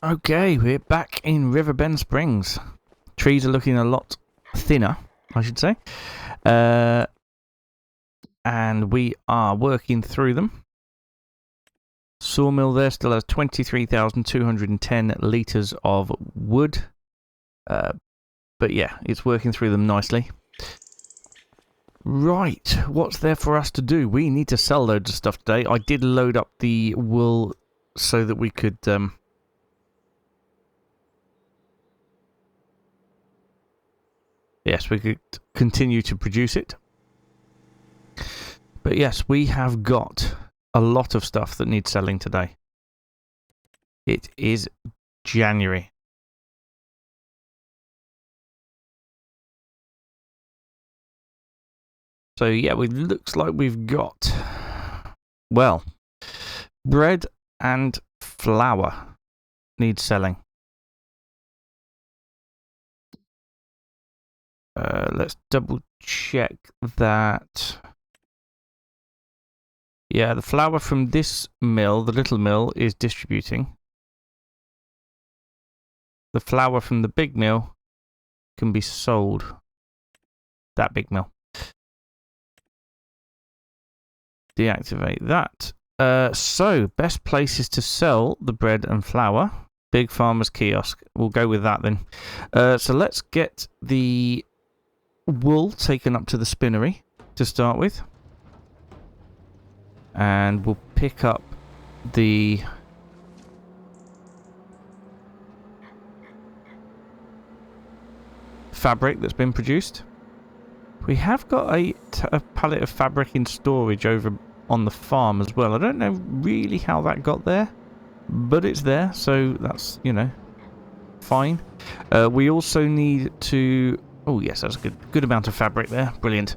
Okay, we're back in Riverbend Springs. Trees are looking a lot thinner, I should say. And we are working through them. Sawmill there still has 23,210 litres of wood. But yeah, it's working through them nicely. Right, what's there for us to do? We need to sell loads of stuff today. I did load up the wool so that we could... Yes, we could continue to produce it. But yes, we have got a lot of stuff that needs selling today. It is January. So yeah, it looks like we've got, well, bread and flour needs selling. Let's double check that. Yeah, the flour from this mill, the little mill, is distributing. The flour from the big mill can be sold. That big mill. Deactivate that. So, best places to sell the bread and flour. Big Farmer's Kiosk. We'll go with that then. So let's get the wool taken up to the spinnery to start with. And we'll pick up the fabric that's been produced. We have got a pallet of fabric in storage over on the farm as well. I don't know really how that got there, but it's there, so that's, you know, fine. We also need to... Oh yes, that's a good amount of fabric there. Brilliant.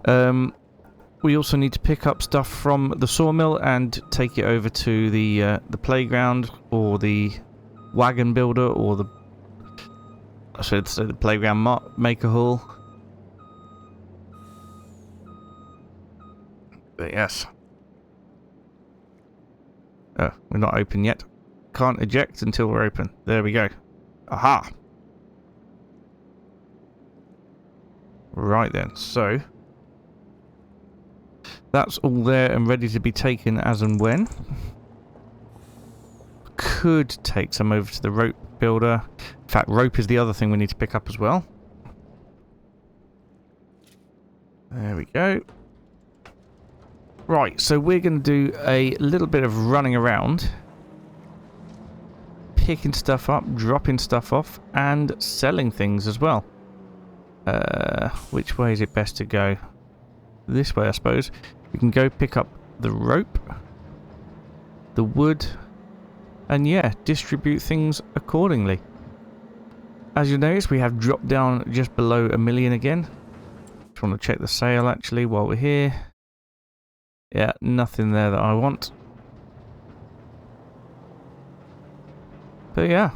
We also need to pick up stuff from the sawmill and take it over to the playground or the wagon builder or the... I should say the playground maker hall. But yes. Oh, we're not open yet. Can't eject until we're open. There we go. Aha! Right then, so... that's all there and ready to be taken as and when. Could take some over to the rope builder. In fact, rope is the other thing we need to pick up as well. There we go. Right, so we're going to do a little bit of running around. Picking stuff up, dropping stuff off, and selling things as well. Which way is it best to go? This way, I suppose. We can go pick up the rope, the wood, and yeah, distribute things accordingly. As you notice, we have dropped down just below 1 million again. Just want to check the sale actually while we're here. Yeah, nothing there that I want. But yeah,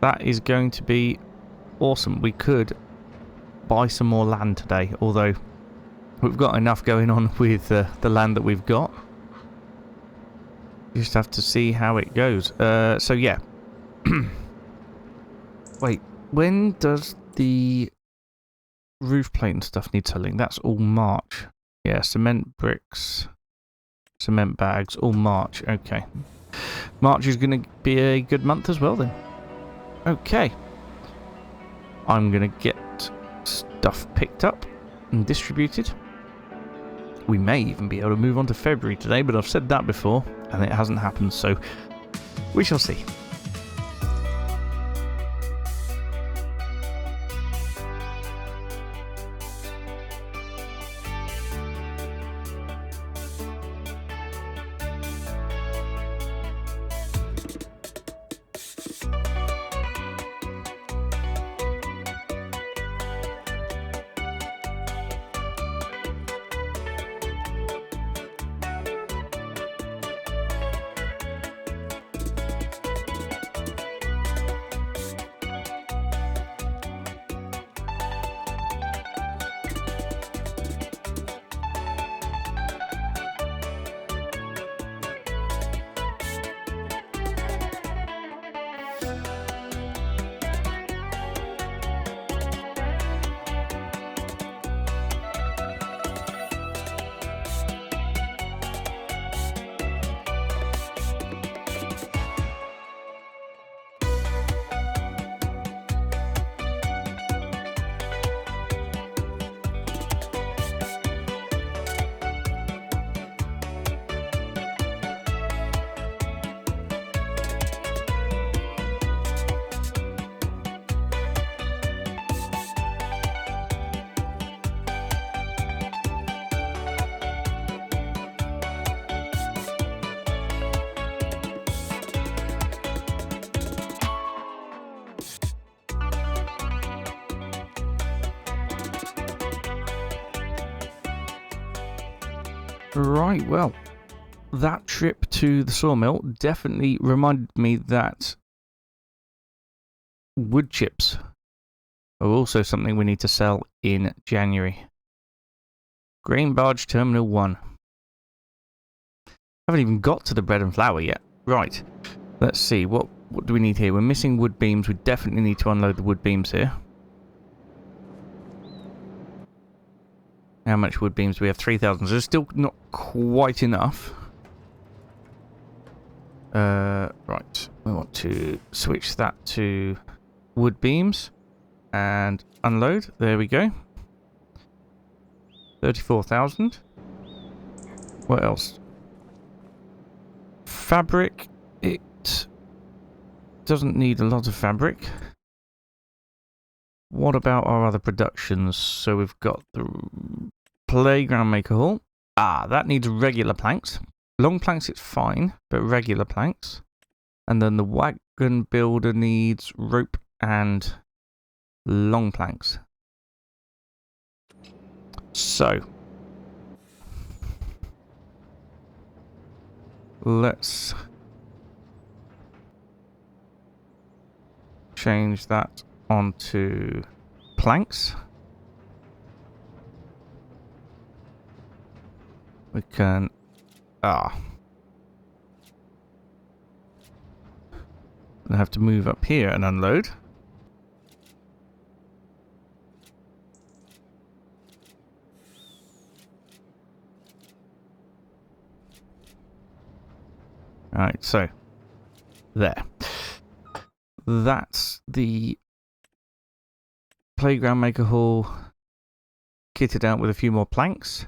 that is going to be awesome. We could buy some more land today, although we've got enough going on with the land that we've got. Just have to see how it goes. So yeah. Wait, when does the roof plate and stuff need selling? That's all March. Yeah, cement bricks, cement bags, all March. Okay. March is going to be a good month as well then. Okay. I'm going to get stuff picked up and distributed. We may even be able to move on to February today, but I've said that before and it hasn't happened, so we shall see. Right, well, that trip to the sawmill definitely reminded me that wood chips are also something we need to sell in January. Grain Barge Terminal 1. Haven't even got to the bread and flour yet. Right, let's see, what do we need here? We're missing wood beams. We definitely need to unload the wood beams here. How much wood beams do we have? 3,000. So it's still not quite enough. Right, we want to switch that to wood beams and unload. There we go. 34,000. What else? Fabric. It doesn't need a lot of fabric. What about our other productions? So we've got the playground maker hall. Ah, that needs regular planks. Long planks it's fine, but regular planks. And then the wagon builder needs rope and long planks. So let's change that onto planks. We can I have to move up here and unload. Alright, so there. That's the playground maker hall kitted out with a few more planks.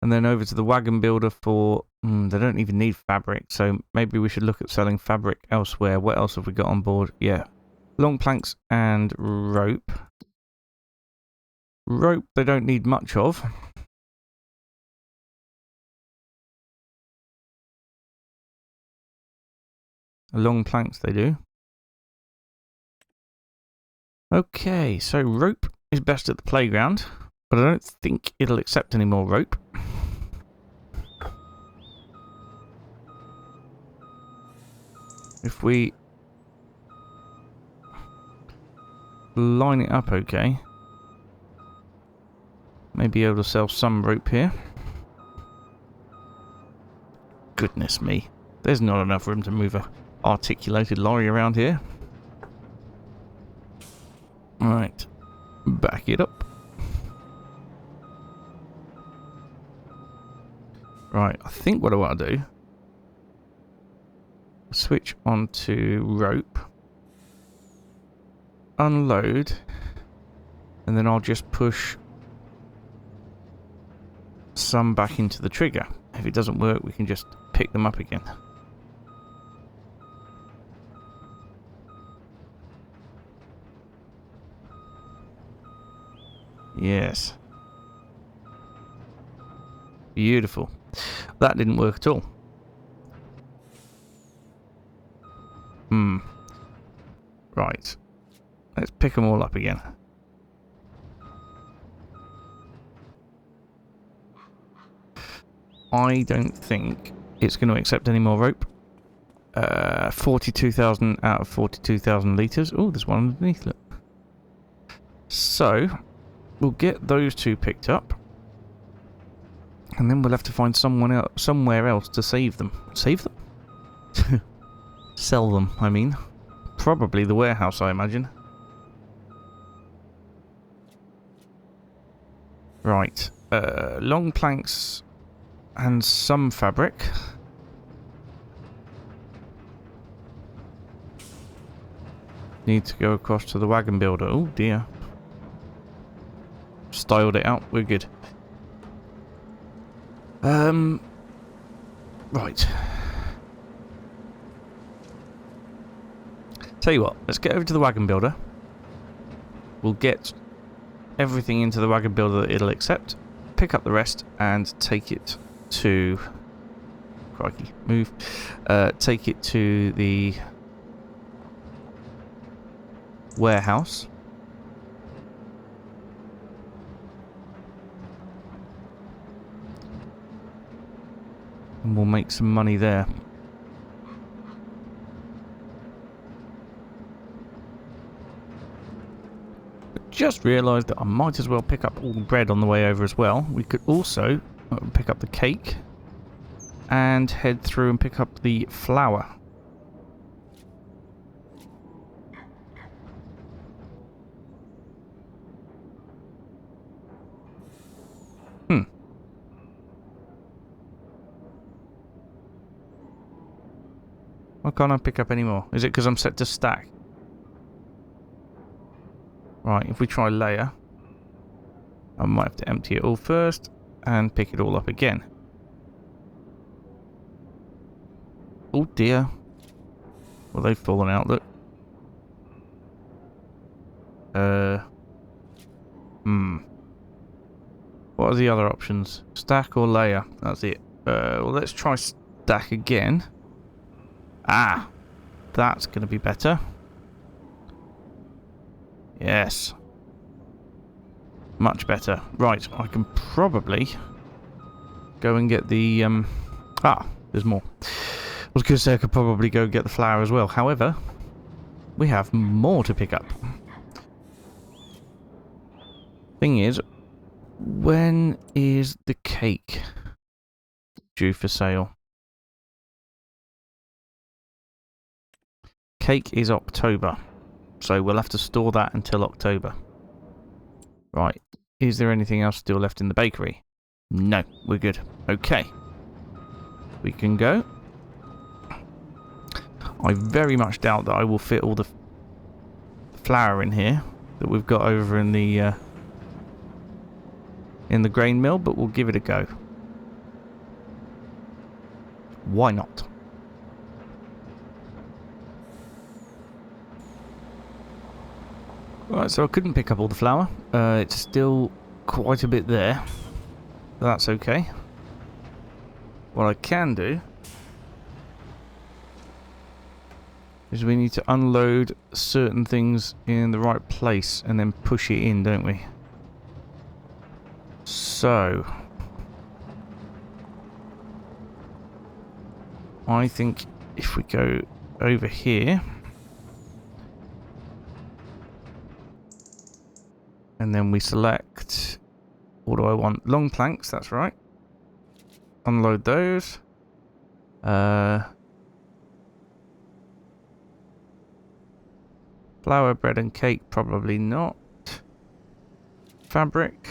And then over to the wagon builder for... they don't even need fabric, so maybe we should look at selling fabric elsewhere. What else have we got on board? Yeah. Long planks and rope. Rope they don't need much of. Long planks they do. Okay, so rope is best at the playground, but I don't think it'll accept any more rope. If we line it up okay, maybe able to sell some rope here. Goodness me, there's not enough room to move a articulated lorry around here. Right, back it up. Right, I think what I want to do, switch onto rope, unload, and then I'll just push some back into the trigger. If it doesn't work, we can just pick them up again. Yes. Beautiful. That didn't work at all. Right. Let's pick them all up again. I don't think it's going to accept any more rope. 42,000 out of 42,000 litres. Oh, there's one underneath, look. So, we'll get those two picked up. And then we'll have to find somewhere else to save them. Save them? Sell them, I mean. Probably the warehouse, I imagine. Right. Long planks and some fabric. Need to go across to the wagon builder. Oh dear. Styled it out. We're good. Right. Tell you what, let's get over to the wagon builder. We'll get everything into the wagon builder that it'll accept, pick up the rest, and take it to... Crikey, move. Take it to the warehouse. And we'll make some money there. Just realised that I might as well pick up all the bread on the way over as well. We could also pick up the cake and head through and pick up the flour. Why can't I pick up any more? Is it because I'm set to stack? Right, if we try layer, I might have to empty it all first and pick it all up again. Oh dear. Well, they've fallen out, look. What are the other options? Stack or layer? That's it. Well, let's try stack again. Ah, that's going to be better. Yes. Much better. Right, I can probably go and get the... there's more. I was going to say I could probably go get the flour as well. However, we have more to pick up. Thing is, when is the cake due for sale? Cake is October, so we'll have to store that until October. Right, is there anything else still left in the bakery? No, we're good. Okay, we can go. I very much doubt that I will fit all the flour in here that we've got over in the grain mill, but we'll give it a go. Why not? Right, so I couldn't pick up all the flour. It's still quite a bit there. But that's okay. What I can do is we need to unload certain things in the right place and then push it in, don't we? So I think if we go over here and then we select, what do I want? Long planks, that's right. Unload those. Flour, bread and cake, probably not. Fabric.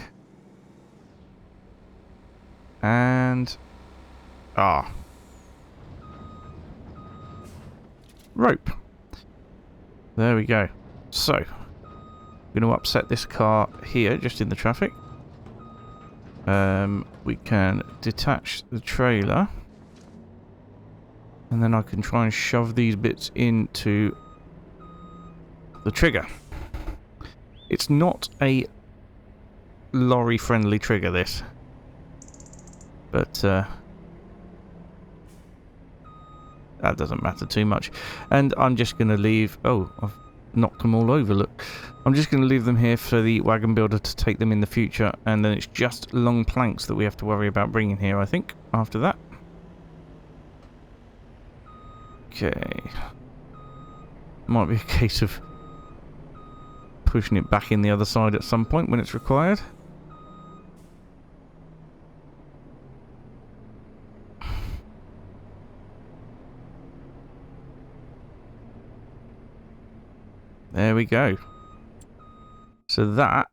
And... rope. There we go. So, I'm going to upset this car here, just in the traffic. We can detach the trailer. And then I can try and shove these bits into the trigger. It's not a lorry-friendly trigger, this. But, that doesn't matter too much. And I'm just going to leave... Oh, I've knocked them all over, look. I'm just going to leave them here for the wagon builder to take them in the future. And then it's just long planks that we have to worry about bringing here, I think, after that. Okay. Might be a case of pushing it back in the other side at some point when it's required. There we go. So that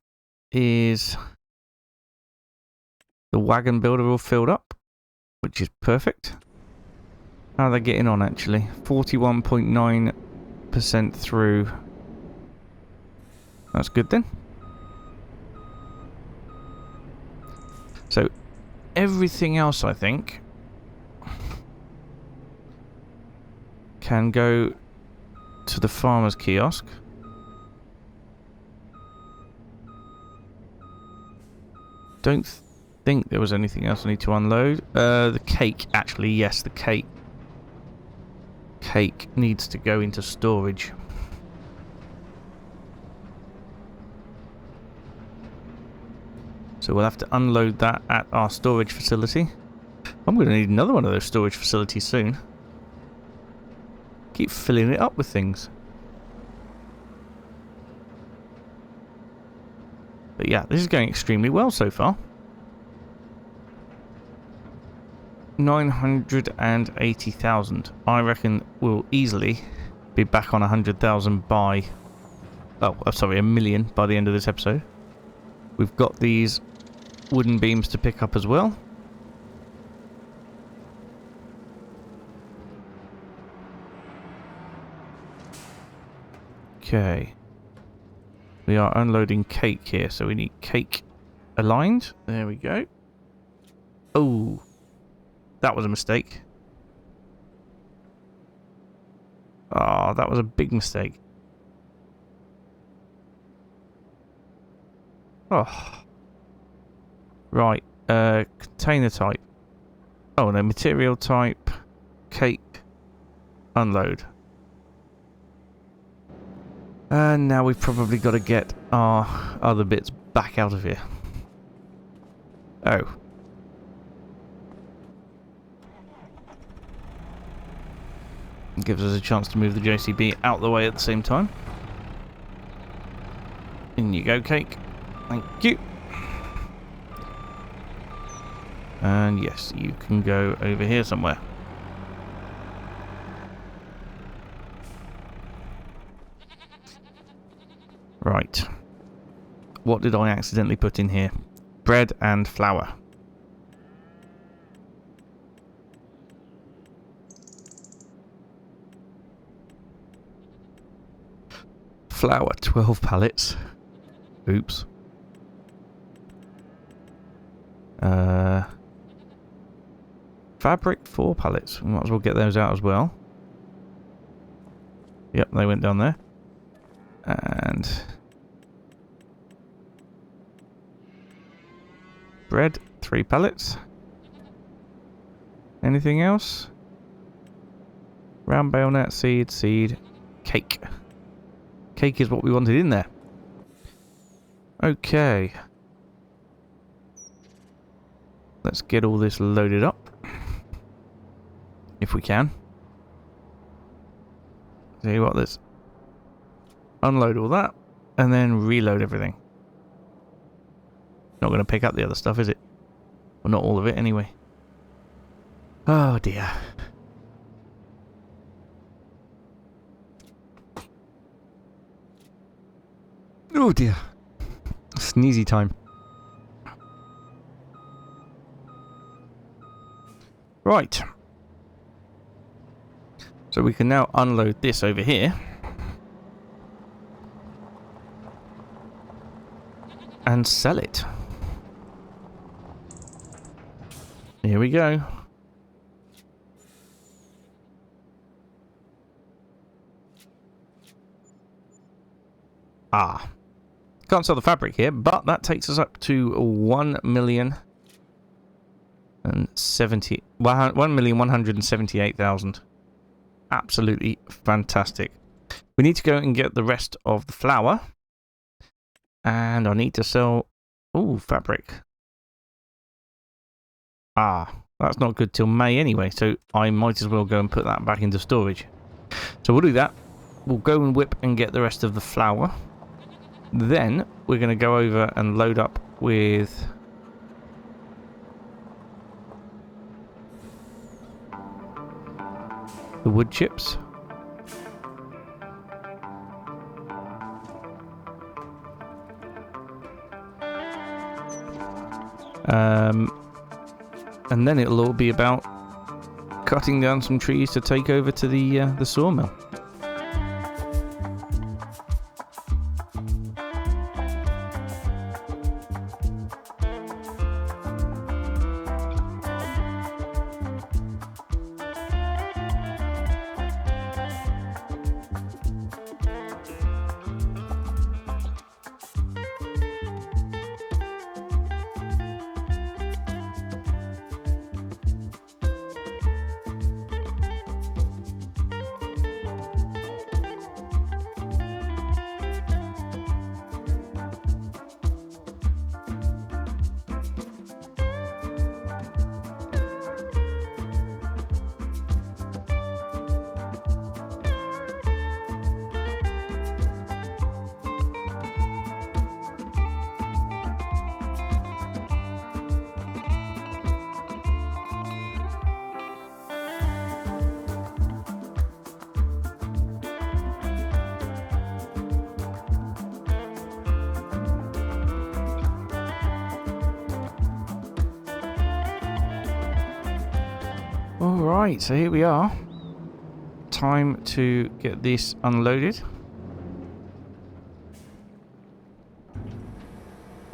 is the wagon builder all filled up, which is perfect. How are they getting on actually? 41.9% through. That's good then. So everything else, I think, can go to the farmer's kiosk. Don't think there was anything else I need to unload. The cake, actually, yes, the cake. Cake needs to go into storage. So we'll have to unload that at our storage facility. I'm going to need another one of those storage facilities soon. Keep filling it up with things. But yeah, this is going extremely well so far. 980,000. I reckon we'll easily be back on 100,000 by... Oh, sorry, 1 million by the end of this episode. We've got these wooden beams to pick up as well. Okay. We are unloading cake here, so we need cake aligned. There we go. Oh, that was a mistake. Oh, that was a big mistake. Oh. Right, container type. Oh no, material type, cake, unload. And now we've probably got to get our other bits back out of here. Oh. It gives us a chance to move the JCB out the way at the same time. In you go, cake. Thank you. And yes, you can go over here somewhere. Right. What did I accidentally put in here? Bread and flour. Flour, 12 pallets. Oops. Fabric, 4 pallets. We might as well get those out as well. Yep, they went down there. And bread, 3 pallets. Anything else? Round bayonet, seed, cake. Cake is what we wanted in there. Okay. Let's get all this loaded up. If we can. See what, let's unload all that and then reload everything. Not going to pick up the other stuff, is it? Well, not all of it anyway. Oh dear. Oh dear. Sneezy time. Right. So we can now unload this over here. And sell it. Here we go. Ah. Can't sell the fabric here, but that takes us up to 1,178,000. Absolutely fantastic. We need to go and get the rest of the flour. And I need to sell... Ooh, fabric. Ah, that's not good till May anyway, so I might as well go and put that back into storage. So we'll do that. We'll go and whip and get the rest of the flour. Then we're going to go over and load up with... the wood chips. And then it'll all be about cutting down some trees to take over to the sawmill. Alright, so here we are. Time to get this unloaded.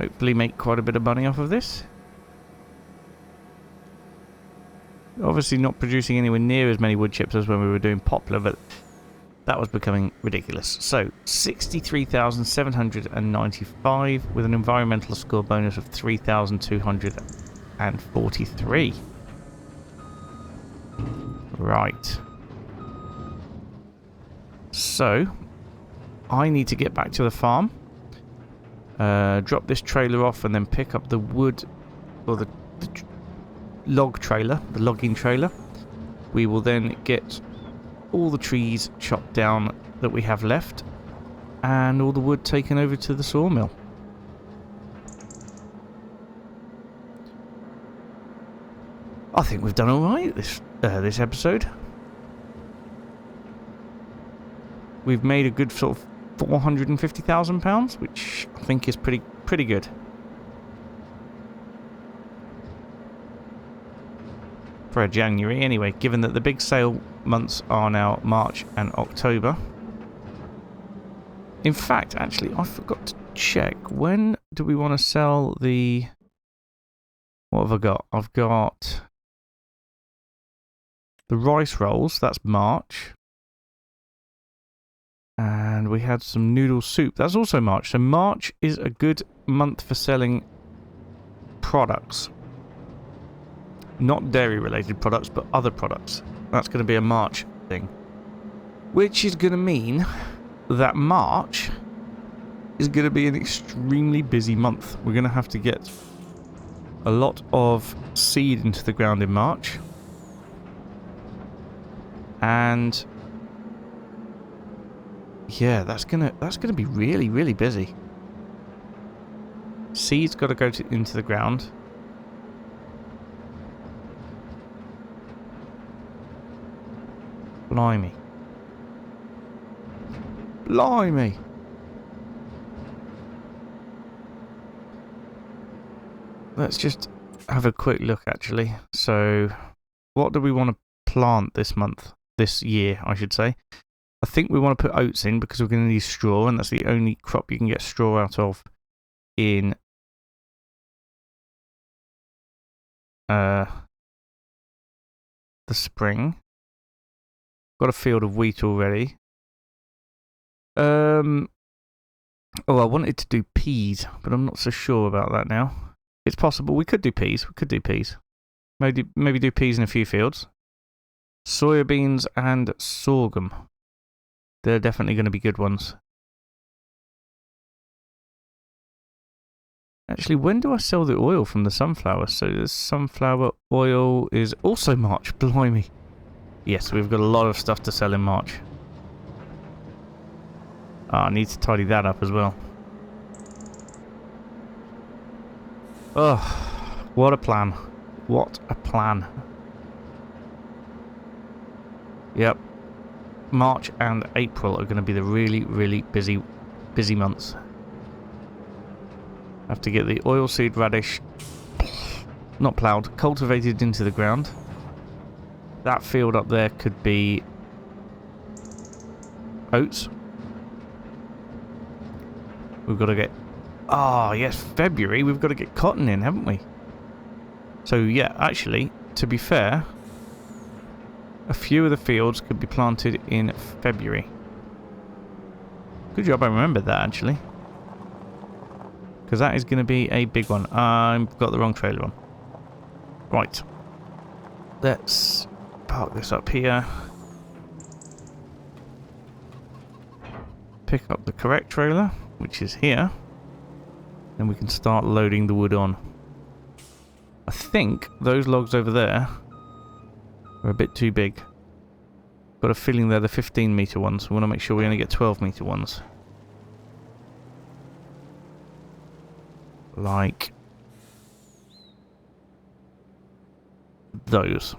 Hopefully make quite a bit of money off of this. Obviously not producing anywhere near as many wood chips as when we were doing poplar, but that was becoming ridiculous. So, 63,795 with an environmental score bonus of 3,243. Right. So, I need to get back to the farm. Drop this trailer off and then pick up the wood, or the log trailer, the logging trailer. We will then get all the trees chopped down that we have left and all the wood taken over to the sawmill. I think we've done alright this episode. We've made a good sort of £450,000, which I think is pretty good. For a January anyway, given that the big sale months are now March and October. In fact, actually, I forgot to check. When do we want to sell the... What have I got? I've got the rice rolls, that's March. And we had some noodle soup, that's also March. So March is a good month for selling products. Not dairy related products, but other products. That's going to be a March thing. Which is going to mean that March is going to be an extremely busy month. We're going to have to get a lot of seed into the ground in March. And yeah, that's gonna be really, really busy. Seed's got to go into the ground. Blimey. Blimey. Let's just have a quick look, actually. So, what do we want to plant this month? This year, I should say. I think we want to put oats in because we're going to need straw, and that's the only crop you can get straw out of in the spring. Got a field of wheat already. Oh, I wanted to do peas, but I'm not so sure about that now. It's possible. We could do peas. Maybe do peas in a few fields. Soybeans and sorghum. They're definitely going to be good ones. Actually, when do I sell the oil from the sunflower? So the sunflower oil is also March. Blimey. Yes, we've got a lot of stuff to sell in March. I need to tidy that up as well. Oh, what a plan. What a plan. Yep. March and April are going to be the really, really busy months. I have to get the oilseed radish, not ploughed, cultivated into the ground. That field up there could be oats. We've got to get... Ah, yes, February. We've got to get cotton in, haven't we? So, yeah, actually, to be fair, a few of the fields could be planted in February. Good job I remembered that, actually. Because that is going to be a big one. I've got the wrong trailer on. Right. Let's park this up here. Pick up the correct trailer, which is here. Then we can start loading the wood on. I think those logs over there are a bit too big. Got a feeling they're the 15 metre ones. We want to make sure we only get 12 metre ones. Like those.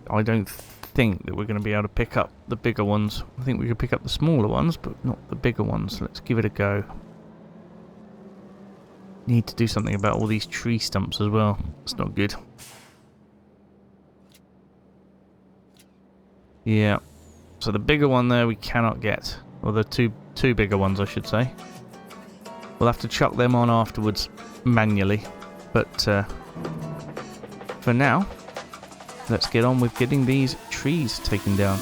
I don't think that we're going to be able to pick up the bigger ones. I think we could pick up the smaller ones, but not the bigger ones. Let's give it a go. Need to do something about all these tree stumps as well. It's not good. Yeah. So the bigger one there we cannot get. Or the two bigger ones, I should say. We'll have to chuck them on afterwards manually. But for now, let's get on with getting these trees taken down.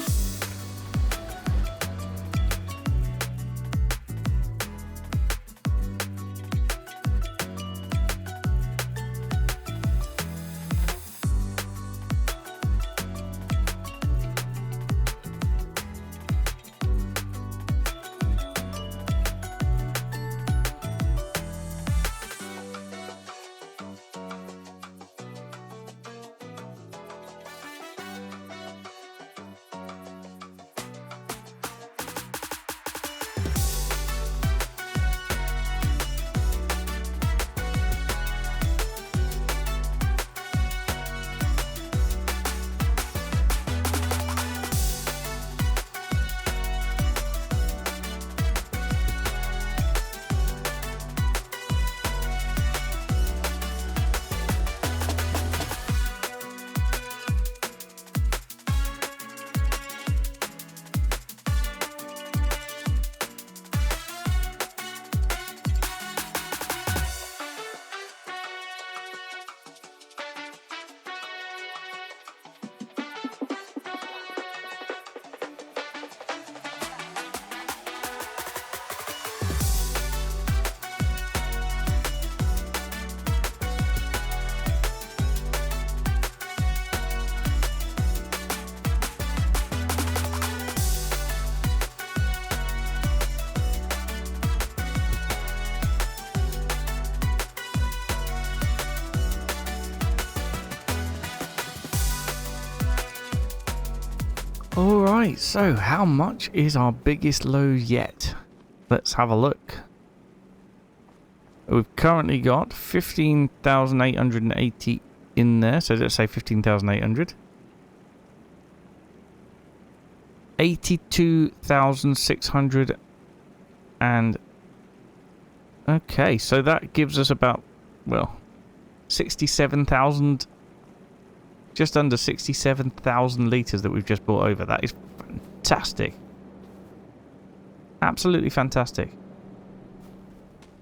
Alright, so how much is our biggest load yet? Let's have a look. We've currently got 15,880 in there, so let's say 15,800. 82,600 and... Okay, so that gives us about, well, 67,000... Just under 67,000 litres that we've just brought over. That is fantastic. Absolutely fantastic.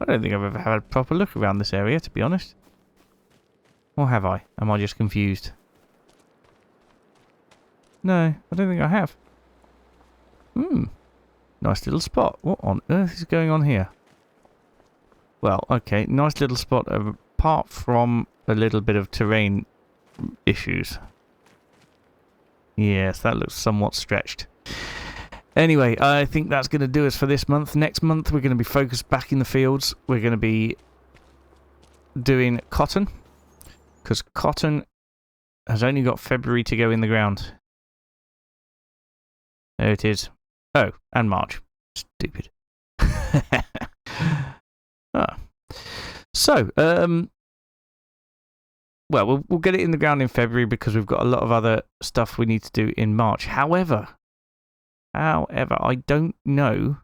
I don't think I've ever had a proper look around this area, to be honest. Or have I? Am I just confused? No, I don't think I have. Nice little spot. What on earth is going on here? Well, okay, nice little spot apart from a little bit of terrain issues. Yes, that looks somewhat stretched. Anyway, I think that's going to do us for this month. Next month, we're going to be focused back in the fields. We're going to be doing cotton, because cotton has only got February to go in the ground. There it is. Oh, and March. Stupid. So, well, we'll get it in the ground in February because we've got a lot of other stuff we need to do in March. However, I don't know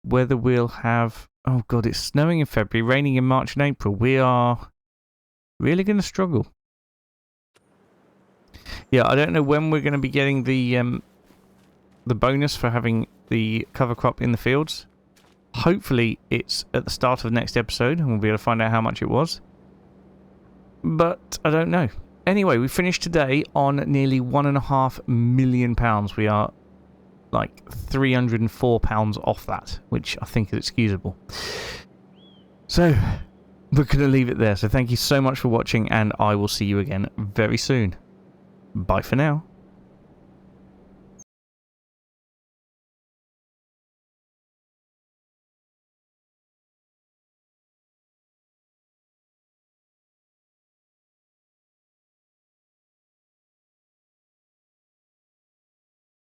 whether we'll have... Oh, God, it's snowing in February, raining in March and April. We are really going to struggle. Yeah, I don't know when we're going to be getting the bonus for having the cover crop in the fields. Hopefully, it's at the start of the next episode, and we'll be able to find out how much it was. But I don't know. Anyway, we finished today on nearly £1.5 million. We are like £304 off that, which I think is excusable. So, we're going to leave it there. So thank you so much for watching, and I will see you again very soon. Bye for now.